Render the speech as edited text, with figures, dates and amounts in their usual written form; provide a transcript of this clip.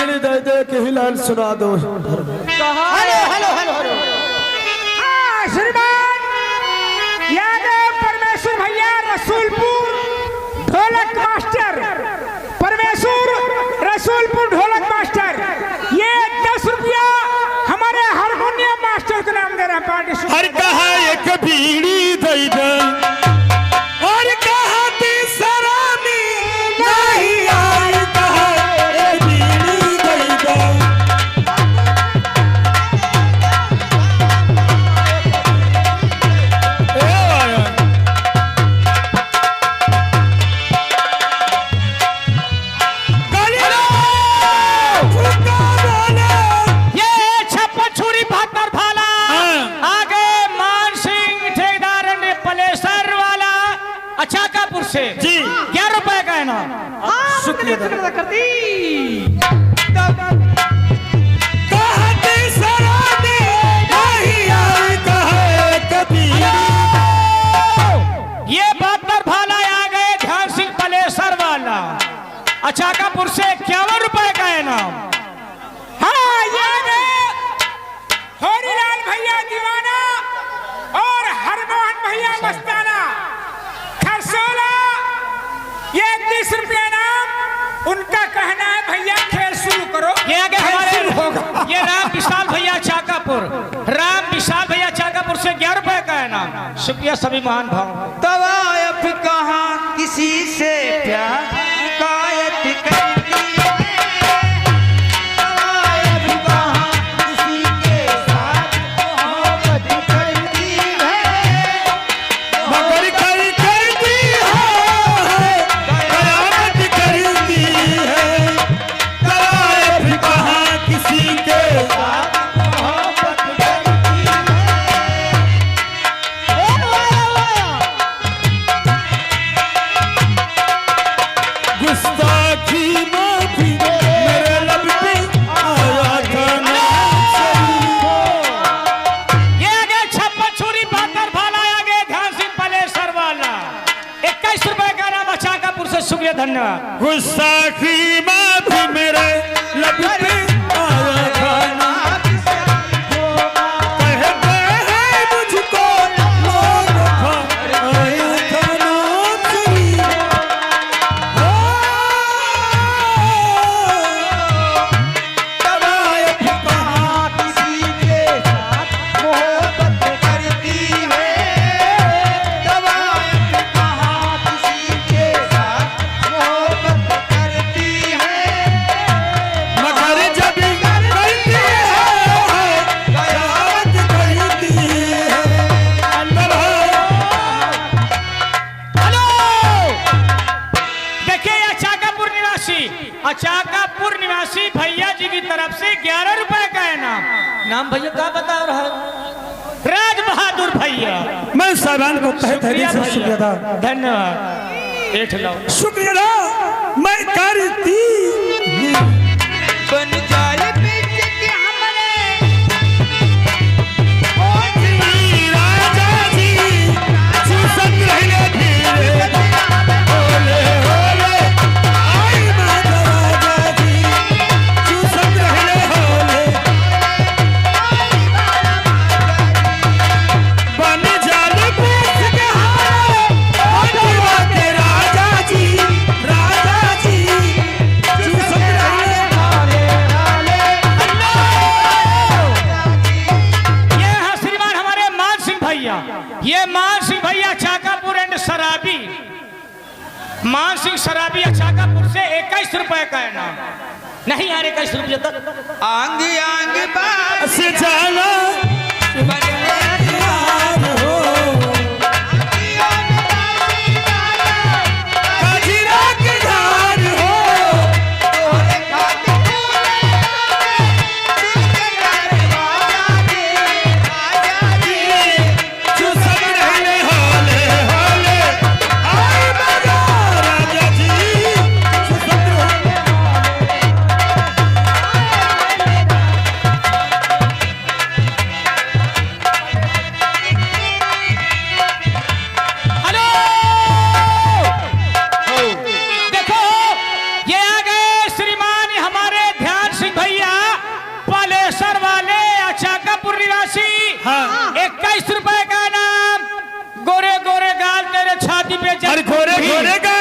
बीड़ी दे दे के हिलाल सुना दो। हेलो हेलो हेलो हेलो श्रीमान यादव परमेश्वर भैया रसूलपुर ढोलक मास्टर, परमेश्वर रसूलपुर ढोलक मास्टर, ये 10 रुपया हमारे हारमोनियम मास्टर को नाम दे रहा है। पार्टी हर कहा एक बीड़ी दे दे और कहा तीसरा नहीं आई, कहा एक बीड़ी दे दे। से जी 11 रुपए का है ना। शुक्रिया करती ये बहत्तर भाला आ गए ध्यान सिंह पलेसर वाला अचाकापुर से 51 रुपए का है ना। हाँ ये गए होरीलाल भैया दीवाना और हरमोहन भैया मस्ताना खरसोला, ये 30 रुपया नाम। उनका कहना है भैया खेल शुरू करो। ये आगे हमारे ये राम विशाल भैया चाकापुर, राम विशाल भैया चाकापुर से 11 रुपए का है नाम। शुक्रिया सभी महान भाव। तवायफ कहाँ किसी से प्यार कायत करती है, तवायफ कहाँ किसी के साथ मोहब्बत करती है, मगर करती है कयामत करती है। तवायफ कहाँ किसी के साथ मोहब्बत करती है। गुस्ताखी माफी मेरे लब पे आया था ना सही। ये आगे छप्पन छुरी बहत्तर भाला आ गए ध्यान सिंह पलेसर वाला 21 रुपए का नाम अचाकापुर से। शुक्रिया धन्यवाद। गुस्ताखी माफी मेरे लब पे आया था ना, कहते हैं मुझको लोग आया था ना सही। तवायफ कहाँ किसी के साथ मोहब्बत करती है, तवायफ कहाँ किसी के साथ मोहब्बत करती है, मगर जब करती है कयामत करती है। हेलो देखिए अचाकापुर निवासी भैया जी की तरफ से 11 रुपए का है नाम। नाम भैया क्या बता रहा है? राज बहादुर भैया। मैं साहबान को तहे दिल से शुक्रिया अदा धन्यवाद। एठ लाओ। शुक्रिया अदा मैं करती बन जाए बीच के हमरे राजा जी सुसत रहने धीरे होले होले आई माता राजा जी सुसत रहने होले बन जाल बीच के हमारे बटुआ के राजा जी सुसत रहने ये है श्रीमान हमारे मान सिंह भैया। ये मान सिंह भैया चाकापुर एंड शराबी, मान सिंह शराबी चाकापुर से 21 रुपए का है नाम। नहीं यार 21 रुपये तक आंग आंग बात से जाना यार हो काजीरा के धार हो तोरे खाते राजा जी जो सब रहने होले होले आई मजा राजा जी जो सब रहने 21 रुपए का इनाम। गोरे गोरे गाल तेरे छाती पे अरे गोरे गोरे का